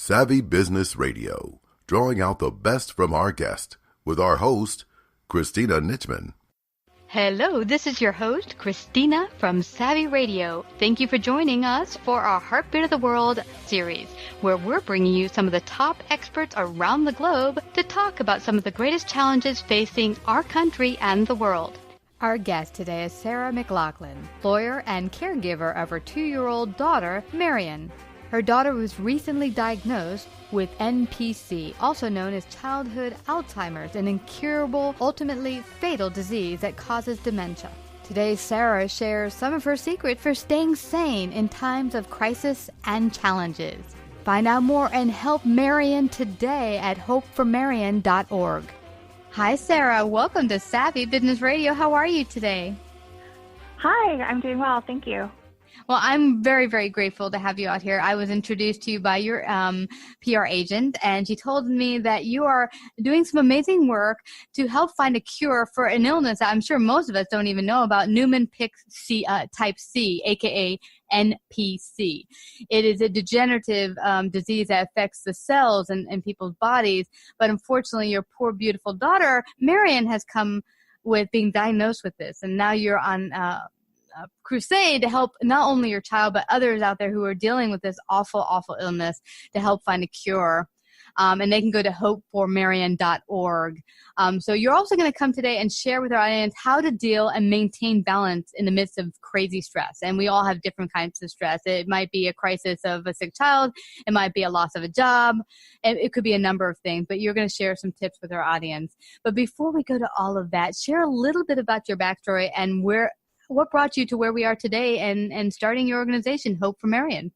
Savvy Business Radio, drawing out the best from our guest with our host, Christina Nichman. Hello, this is your host, Christina from Savvy Radio. Thank you for joining us for our Heartbeat of the World series, where we're bringing you some of the top experts around the globe to talk about some of the greatest challenges facing our country and the world. Our guest today is Sara McGlocklin, lawyer and caregiver of her 2-year-old daughter, Marian. Her daughter was recently diagnosed with NPC, also known as childhood Alzheimer's, an incurable, ultimately fatal disease that causes dementia. Today, Sara shares some of her secrets for staying sane in times of crisis and challenges. Find out more and help Marian today at hopeformarian.org. Hi, Sara. Welcome to Savvy Business Radio. How are you today? Hi, I'm doing well. Thank you. Well, I'm very, very grateful to have you out here. I was introduced to you by your PR agent, and she told me that you are doing some amazing work to help find a cure for an illness that I'm sure most of us don't even know about, niemann-pick-type-c, aka NPC. It is a degenerative disease that affects the cells in people's bodies, but unfortunately your poor, beautiful daughter, Marian, has come with being diagnosed with this, and now you're on crusade to help not only your child but others out there who are dealing with this awful, awful illness to help find a cure. And they can go to hopeformarian.org. So you're also going to come today and share with our audience how to deal and maintain balance in the midst of crazy stress. And we all have different kinds of stress. It might be a crisis of a sick child. It might be a loss of a job. It could be a number of things, but you're going to share some tips with our audience. But before we go to all of that, share a little bit about your backstory and what brought you to where we are today and starting your organization, Hope for Marian?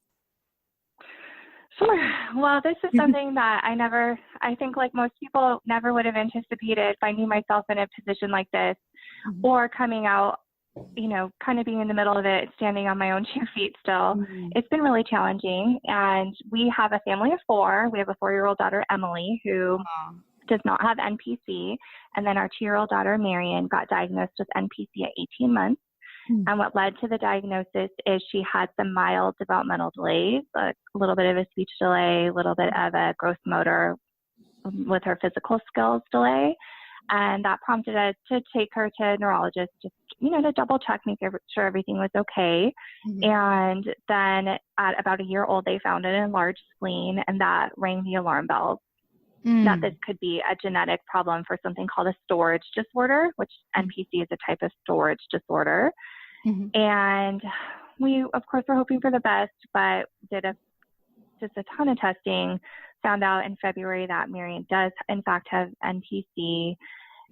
Sure. Well, this is something that I think like most people, never would have anticipated finding myself in a position like this or coming out, kind of being in the middle of it, standing on my own 2 feet still. It's been really challenging. And we have a family of 4. We have a 4-year-old daughter, Emily, who does not have NPC. And then our 2-year-old daughter, Marian, got diagnosed with NPC at 18 months. And what led to the diagnosis is she had some mild developmental delays, a little bit of a speech delay, a little bit of a gross motor with her physical skills delay. And that prompted us to take her to a neurologist, just, to double check, make sure everything was okay. And then at about a year old, they found an enlarged spleen, and that rang the alarm bells. That this could be a genetic problem for something called a storage disorder, which NPC is a type of storage disorder. And we, of course, were hoping for the best, but did just a ton of testing, found out in February that Marian does, in fact, have NPC,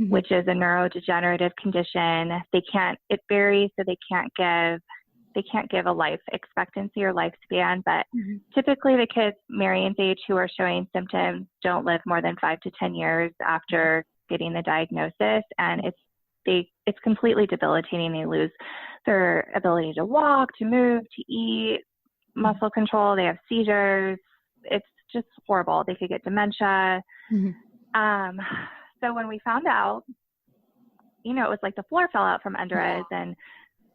which is a neurodegenerative condition. It varies, so they can't give a life expectancy or lifespan, but typically the kids Marian's age who are showing symptoms don't live more than 5 to 10 years after getting the diagnosis, and it's completely debilitating. They lose their ability to walk, to move, to eat, muscle control. They have seizures. It's just horrible. They could get dementia. So when we found out, it was like the floor fell out from under us, and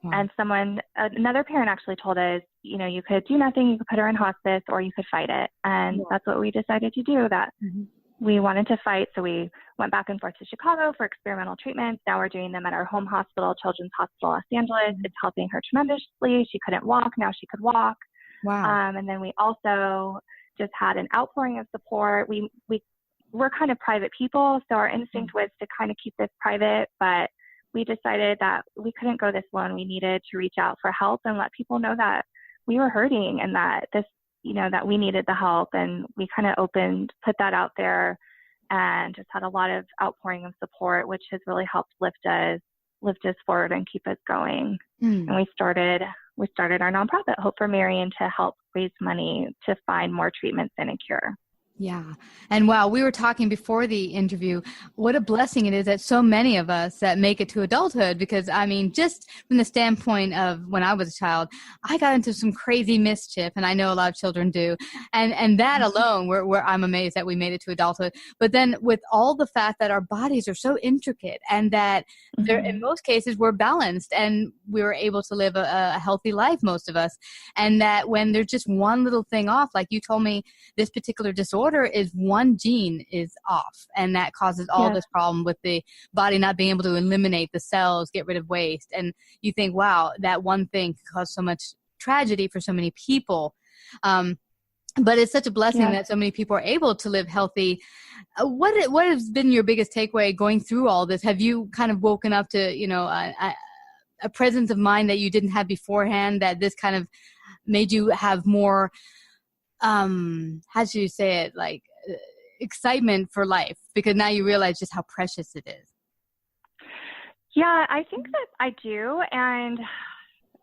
another parent actually told us, you could do nothing, you could put her in hospice, or you could fight it. And that's what we decided to do, that we wanted to fight. So we went back and forth to Chicago for experimental treatments. Now we're doing them at our home hospital, Children's Hospital Los Angeles. It's helping her tremendously. She couldn't walk. Now she could walk. Wow. And then we also just had an outpouring of support. We're kind of private people, so our instinct was to kind of keep this private, but we decided that we couldn't go this alone. We needed to reach out for help and let people know that we were hurting and that that we needed the help. And we kind of put that out there, and just had a lot of outpouring of support, which has really helped lift us forward and keep us going. And we started our nonprofit, Hope for Marian, to help raise money to find more treatments and a cure. Yeah. And wow, we were talking before the interview, what a blessing it is that so many of us that make it to adulthood, because I mean, just from the standpoint of when I was a child, I got into some crazy mischief, and I know a lot of children do. And that alone, where I'm amazed that we made it to adulthood. But then with all the fact that our bodies are so intricate, and that they're, in most cases, we're balanced and we were able to live a healthy life, most of us. And that when there's just one little thing off, like you told me, this particular disorder is one gene is off, and that causes all this problem with the body not being able to eliminate the cells, get rid of waste. And you think, wow, that one thing could cause so much tragedy for so many people. But it's such a blessing that so many people are able to live healthy. What has been your biggest takeaway going through all this? Have you kind of woken up to, you know, a presence of mind that you didn't have beforehand, that this kind of made you have more how should you say it, like excitement for life, because now you realize just how precious it is? Yeah, I think that I do. And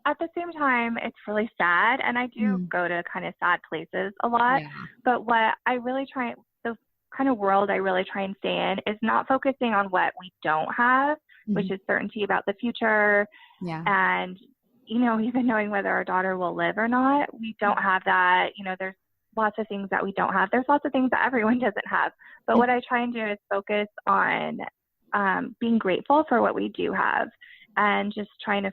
at the same time, it's really sad. And I do go to kind of sad places a lot. Yeah. But what I really try, the kind of world I really try and stay in, is not focusing on what we don't have, which is certainty about the future. Yeah. And, you know, even knowing whether our daughter will live or not, we don't have that. You know, there's lots of things that we don't have. There's lots of things that everyone doesn't have. But what I try and do is focus on being grateful for what we do have, and just trying to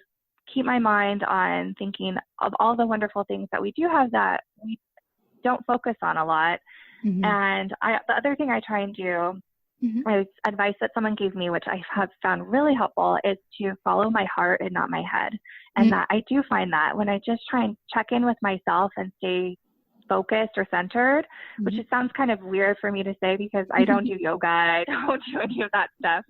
keep my mind on thinking of all the wonderful things that we do have that we don't focus on a lot. And the other thing I try and do is advice that someone gave me, which I have found really helpful, is to follow my heart and not my head. And that I do find that when I just try and check in with myself and stay focused or centered, which it sounds kind of weird for me to say because I don't do yoga, I don't do any of that stuff,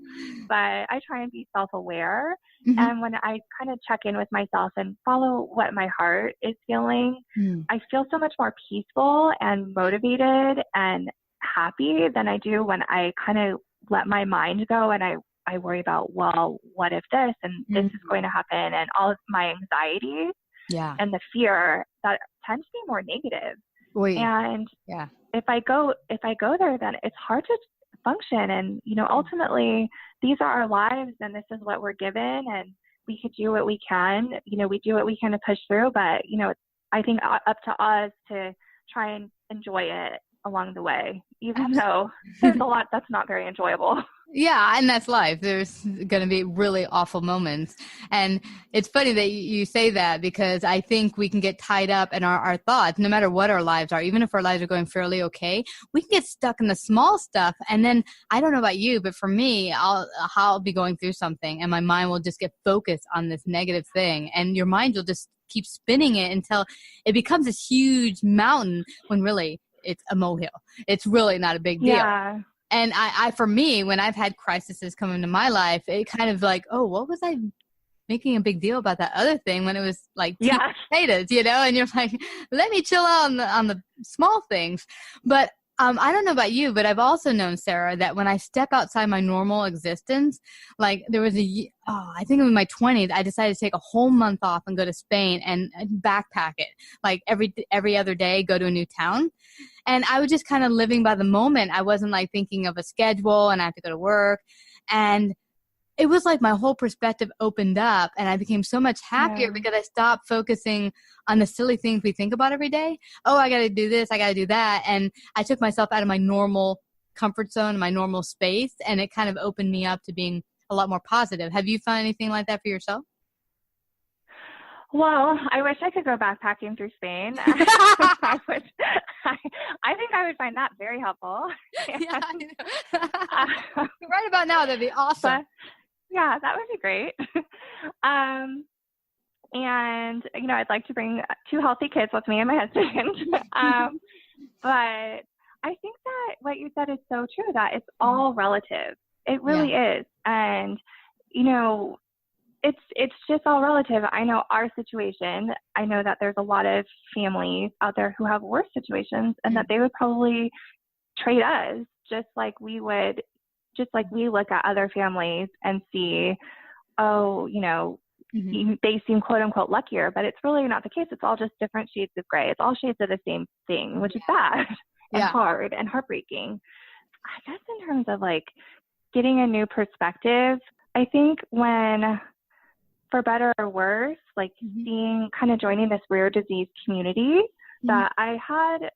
but I try and be self-aware. And when I kind of check in with myself and follow what my heart is feeling, I feel so much more peaceful and motivated and happy than I do when I kind of let my mind go and I worry about, well, what if this and this is going to happen, and all of my anxiety and the fear that tend to be more negative. And if I go there, then it's hard to function. And, you know, ultimately these are our lives and this is what we're given, and we could do what we can, you know, we do what we can to push through, but, you know, I think up to us to try and enjoy it along the way, even though there's a lot that's not very enjoyable. Yeah, and that's life. There's going to be really awful moments. And it's funny that you say that, because I think we can get tied up in our thoughts, no matter what our lives are. Even if our lives are going fairly okay, we can get stuck in the small stuff. And then, I don't know about you, but for me, I'll be going through something and my mind will just get focused on this negative thing. And your mind will just keep spinning it until it becomes this huge mountain, when really it's a molehill. It's really not a big deal. Yeah. And I, for me, when I've had crises come into my life, it kind of like, oh, what was I making a big deal about that other thing when it was like potatoes, you know? And you're like, let me chill out on the small things. But I don't know about you, but I've also known, Sarah, that when I step outside my normal existence, like there was I think in my 20s, I decided to take a whole month off and go to Spain and backpack it. Like every other day, go to a new town. And I was just kind of living by the moment. I wasn't like thinking of a schedule and I have to go to work. And it was like my whole perspective opened up and I became so much happier because I stopped focusing on the silly things we think about every day. Oh, I got to do this. I got to do that. And I took myself out of my normal comfort zone, my normal space, and it kind of opened me up to being a lot more positive. Have you found anything like that for yourself? Well, I wish I could go backpacking through Spain. I think I would find that very helpful. Yeah, right about now, that'd be awesome. But, yeah, that would be great. And, you know, I'd like to bring 2 healthy kids with me and my husband. But I think that what you said is so true, that it's all relative. It really is. And, you know, it's just all relative. I know our situation. I know that there's a lot of families out there who have worse situations and that they would probably trade us just like we look at other families and see, oh, you know, they seem quote unquote luckier, but it's really not the case. It's all just different shades of gray. It's all shades of the same thing, which is bad. and Yeah. hard and heartbreaking. I guess in terms of like getting a new perspective, I think when, for better or worse, like joining this rare disease community that I had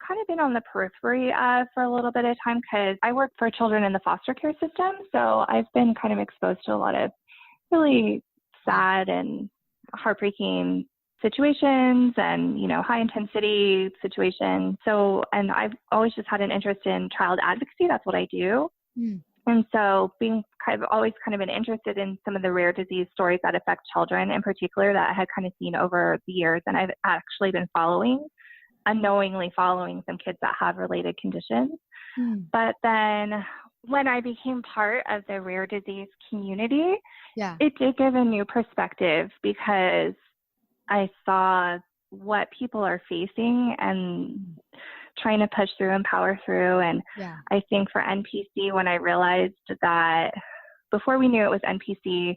kind of been on the periphery of for a little bit of time, because I work for children in the foster care system. So I've been kind of exposed to a lot of really sad and heartbreaking situations and, high intensity situations. So, and I've always just had an interest in child advocacy. That's what I do. And so being always been interested in some of the rare disease stories that affect children in particular that I had kind of seen over the years. And I've actually been unknowingly following some kids that have related conditions. But then when I became part of the rare disease community, it did give a new perspective, because I saw what people are facing and trying to push through and power through. And I think for NPC, when I realized that before we knew it was NPC,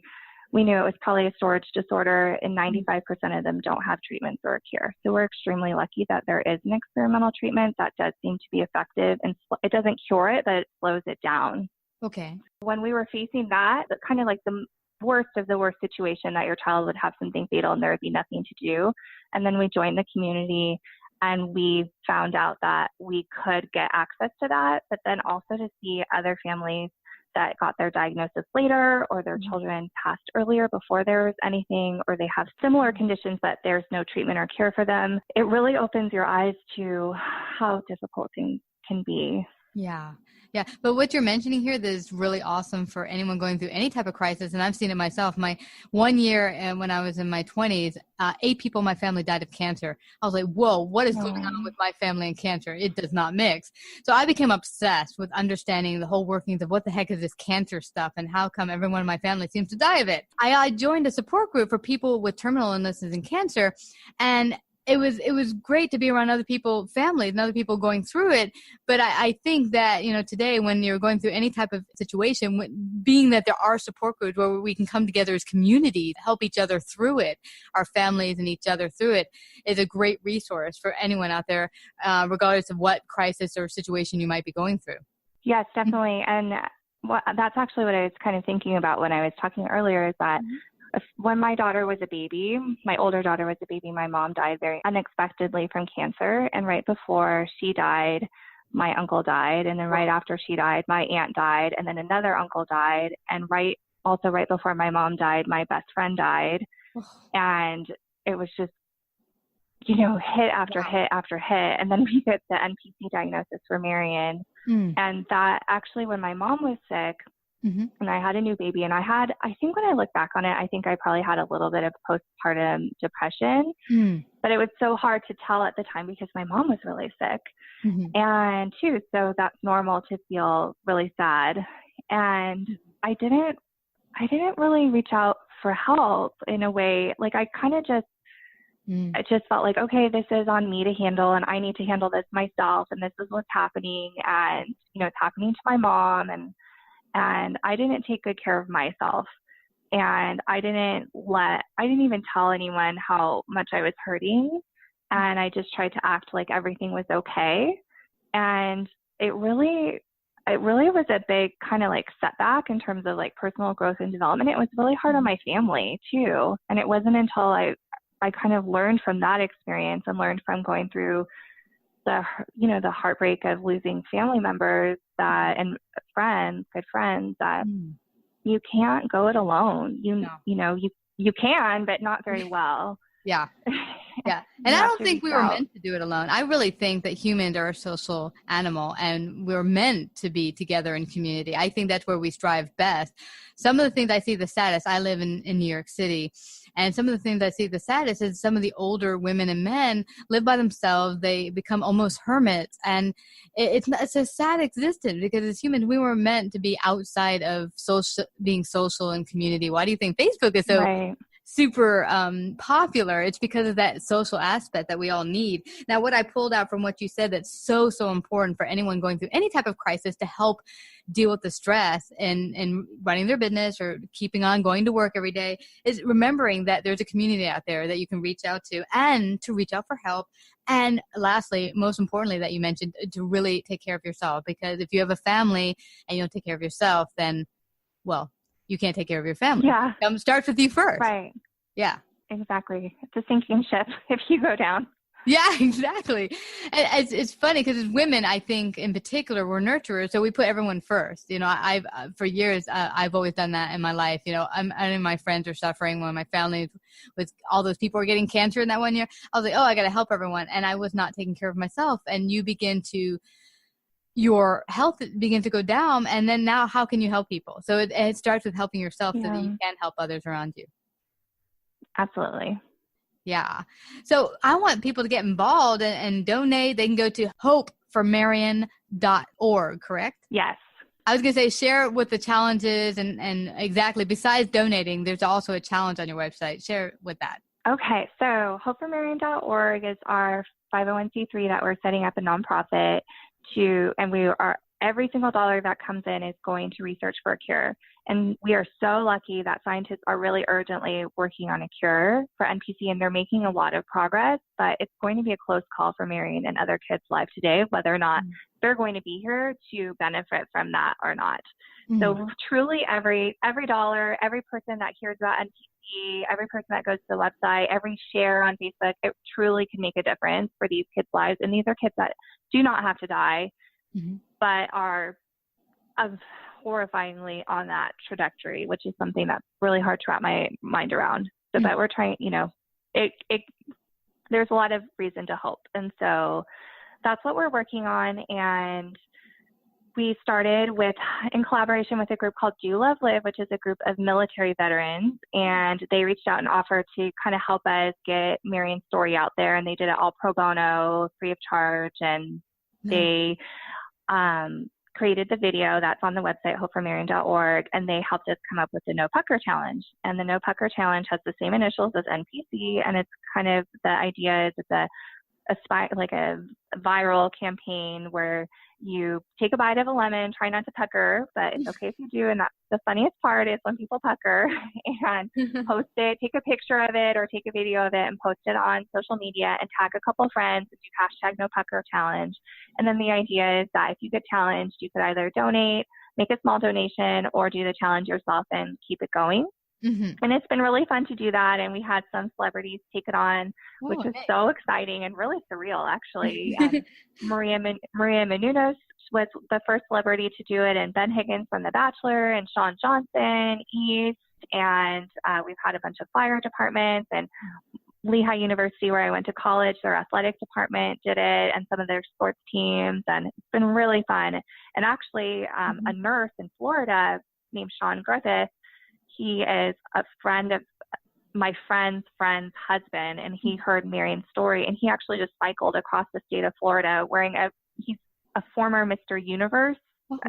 we knew it was probably a storage disorder, and 95% of them don't have treatments or a cure. So we're extremely lucky that there is an experimental treatment that does seem to be effective, and it doesn't cure it, but it slows it down. Okay. When we were facing that, kind of like the worst of the worst situation, that your child would have something fatal and there would be nothing to do. And then we joined the community and we found out that we could get access to that, but then also to see other families that got their diagnosis later, or their children passed earlier before there was anything, or they have similar conditions but there's no treatment or cure for them. It really opens your eyes to how difficult things can be. Yeah. Yeah. But what you're mentioning here, that is really awesome for anyone going through any type of crisis. And I've seen it myself. My 1 year, and when I was in my 20s, 8 people in my family died of cancer. I was like, whoa, what is going on with my family and cancer? It does not mix. So I became obsessed with understanding the whole workings of what the heck is this cancer stuff, and how come everyone in my family seems to die of it. I joined a support group for people with terminal illnesses and cancer, and it was great to be around other people, families, and other people going through it. But I think that, today when you're going through any type of situation, being that there are support groups where we can come together as communities, help each other through it, our families and each other through it, is a great resource for anyone out there, regardless of what crisis or situation you might be going through. Yes, definitely. And that's actually what I was kind of thinking about when I was talking earlier, is that when my daughter was a baby, my older daughter was a baby, my mom died very unexpectedly from cancer. And right before she died, my uncle died. And then right after she died, my aunt died. And then another uncle died. And right before my mom died, my best friend died. And it was just, hit after hit after hit. And then we get the NPC diagnosis for Marian. And that actually, when my mom was sick, and I had a new baby, and I think when I look back on it, I think I probably had a little bit of postpartum depression, but it was so hard to tell at the time because my mom was really sick. And too, so that's normal to feel really sad. And I didn't really reach out for help in a way. Like I kind of I just felt like, okay, this is on me to handle, and I need to handle this myself. And this is what's happening. And, it's happening to my mom, and I didn't take good care of myself, and I didn't even tell anyone how much I was hurting. And I just tried to act like everything was okay. And it really was a big kind of like setback in terms of like personal growth and development. It was really hard on my family too. And it wasn't until I kind of learned from that experience and learned from going through the heartbreak of losing family members and good friends, that you can't go it alone. You can, but not very well. Yeah. Yeah. And I don't think we were meant to do it alone. I really think that humans are a social animal, and we're meant to be together in community. I think that's where we strive best. Some of the things I see the saddest, I live in New York City, and some of the things I see the saddest is some of the older women and men live by themselves. They become almost hermits, and it's a sad existence, because as humans, we were meant to be outside of being social and community. Why do you think Facebook is so super popular? It's because of that social aspect that we all need. Now, what I pulled out from what you said that's so important for anyone going through any type of crisis to help deal with the stress and running their business or keeping on going to work every day is remembering that there's a community out there that you can reach out to, and to reach out for help, And lastly, most importantly that you mentioned, to really take care of yourself, because if you have a family and you don't take care of yourself, then, well, you can't take care of your family. Yeah. It starts with you first. Right. Yeah. Exactly. It's a sinking ship if you go down. Yeah, exactly. And it's funny because as women, I think in particular, we're nurturers, so we put everyone first. You know, I've for years I've always done that in my life. You know, and my friends are suffering when my family, with all those people were getting cancer in that one year. I was like, oh, I got to help everyone, and I was not taking care of myself. And your health begins to go down, and then now how can you help people? So it starts with helping yourself so that you can help others around you. Absolutely. Yeah. So I want people to get involved and donate. They can go to hopeformarian.org, correct? Yes. I was going to say, share what the challenge is and exactly, besides donating, there's also a challenge on your website. Share with that. Okay. So hopeformarian.org is our 501c3 that we're setting up a nonprofit and every single dollar that comes in is going to research for a cure. And we are so lucky that scientists are really urgently working on a cure for NPC, and they're making a lot of progress, but it's going to be a close call for Marian and other kids' lives today, whether or not they're going to be here to benefit from that or not. So truly every dollar, every person that hears about NPC, every person that goes to the website, every share on Facebook, it truly can make a difference for these kids' lives. And these are kids that do not have to die, but are horrifyingly on that trajectory, which is something that's really hard to wrap my mind around. So but we're trying, there's a lot of reason to hope. And so that's what we're working on. And we started in collaboration with a group called Do Love Live, which is a group of military veterans. And they reached out and offered to kind of help us get Marian's story out there. And they did it all pro bono, free of charge. And they created the video that's on the website, hopeformarian.org, and they helped us come up with the No Pucker Challenge. And the No Pucker Challenge has the same initials as NPC, and it's kind of, the idea is it's a viral campaign where you take a bite of a lemon, try not to pucker, but it's okay if you do. And that's the funniest part, is when people pucker, and post it, take a picture of it or take a video of it and post it on social media and tag a couple friends and do #No Pucker Challenge. And then the idea is that if you get challenged, you could either donate, make a small donation, or do the challenge yourself and keep it going. And it's been really fun to do that. And we had some celebrities take it on, which is so exciting and really surreal, actually. Marian Menounos was the first celebrity to do it, and Ben Higgins from The Bachelor, and Sean Johnson, East, and we've had a bunch of fire departments, and Lehigh University, where I went to college, their athletic department did it, and some of their sports teams, and it's been really fun. And actually, a nurse in Florida named Sean Griffith, he is a friend of my friend's friend's husband, and he heard Marian's story, and he actually just cycled across the state of Florida he's a former Mr. Universe,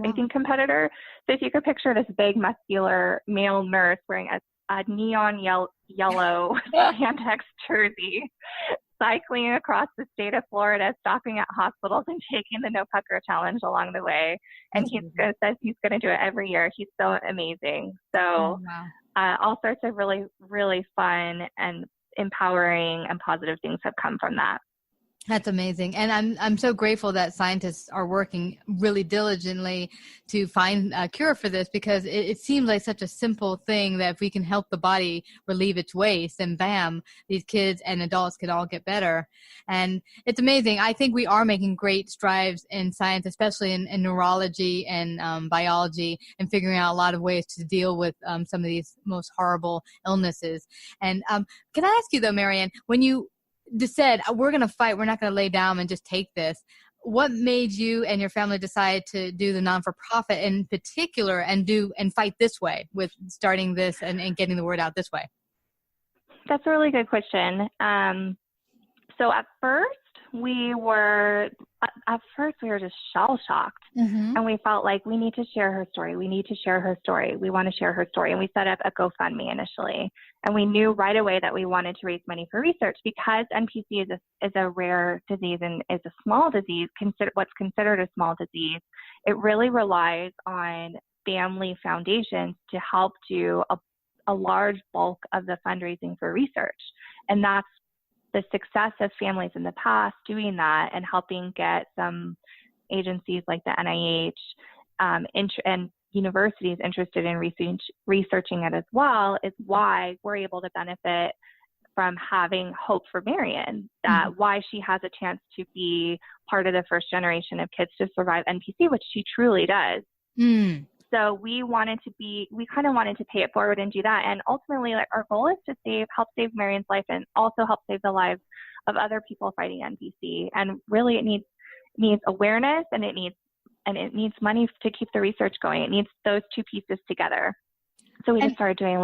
I think, competitor. So if you could picture this big, muscular male nurse wearing a neon yellow spandex jersey, cycling across the state of Florida, stopping at hospitals and taking the No Pucker Challenge along the way. And he says he's going to do it every year. He's so amazing. So all sorts of really, really fun and empowering and positive things have come from that. That's amazing. And I'm so grateful that scientists are working really diligently to find a cure for this, because it seems like such a simple thing that if we can help the body relieve its waste, then bam, these kids and adults can all get better. And it's amazing. I think we are making great strides in science, especially in neurology and biology, and figuring out a lot of ways to deal with some of these most horrible illnesses. And can I ask you though, Marian, when you just said, we're going to fight, we're not going to lay down and just take this, what made you and your family decide to do the non-for-profit in particular and fight this way, with starting this and getting the word out this way? That's a really good question. So at first we were just shell-shocked, and we felt like we need to share her story. We need to share her story. We want to share her story. And we set up a GoFundMe initially. And we knew right away that we wanted to raise money for research, because NPC is a rare disease and is a small disease, what's considered a small disease. It really relies on family foundations to help do a large bulk of the fundraising for research. And that's the success of families in the past doing that and helping get some agencies like the NIH and universities interested in researching it as well is why we're able to benefit from having hope for Marian, that why she has a chance to be part of the first generation of kids to survive NPC, which she truly does. So we kind of wanted to pay it forward and do that. And ultimately, like, our goal is to help save Marian's life and also help save the lives of other people fighting NPC. And really it needs awareness, and it needs money to keep the research going. It needs those two pieces together. So we just started doing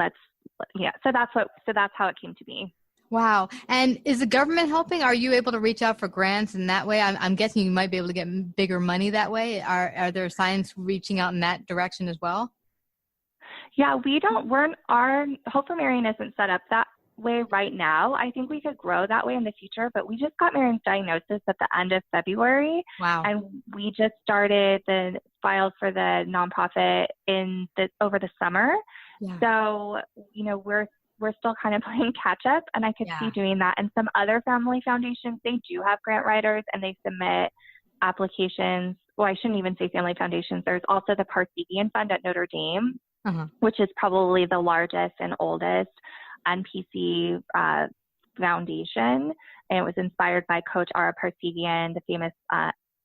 so that's how it came to be. Wow. And is the government helping? Are you able to reach out for grants in that way? I'm guessing you might be able to get bigger money that way. Are there signs reaching out in that direction as well? Yeah, our Hope for Marian isn't set up that way right now. I think we could grow that way in the future, but we just got Marian's diagnosis at the end of February. Wow. And we just started the files for the nonprofit over the summer. Yeah. So, we're still kind of playing catch up, and I could see doing that. And some other family foundations, they do have grant writers and they submit applications. Well, I shouldn't even say family foundations. There's also the Parsegian Fund at Notre Dame, which is probably the largest and oldest NPC foundation. And it was inspired by Coach Ara Parsegian, the famous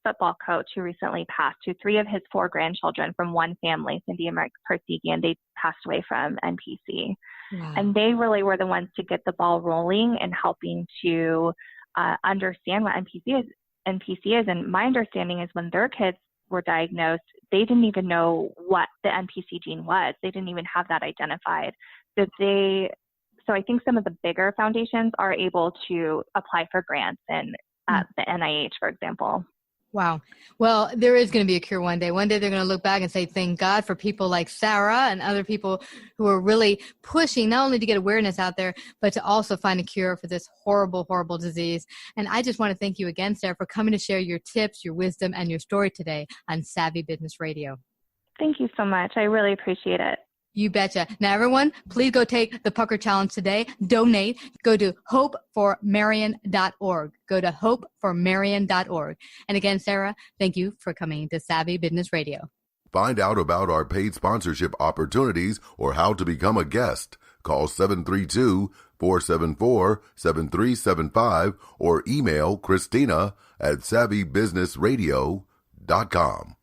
football coach who recently passed, who 3 of his 4 grandchildren from one family, Cindy and Mark Parsegian, they passed away from NPC. Wow. And they really were the ones to get the ball rolling and helping to understand what NPC is. And my understanding is when their kids were diagnosed, they didn't even know what the NPC gene was. They didn't even have that identified. So I think some of the bigger foundations are able to apply for grants and the NIH, for example. Wow. Well, there is going to be a cure one day. One day they're going to look back and say, thank God for people like Sara and other people who are really pushing not only to get awareness out there, but to also find a cure for this horrible, horrible disease. And I just want to thank you again, Sara, for coming to share your tips, your wisdom, and your story today on Savvy Business Radio. Thank you so much. I really appreciate it. You betcha. Now, everyone, please go take the Pucker Challenge today. Donate. Go to hopeformarian.org. Go to hopeformarian.org. And again, Sara, thank you for coming to Savvy Business Radio. Find out about our paid sponsorship opportunities or how to become a guest. Call 732-474-7375 or email Christina@savvybusinessradio.com.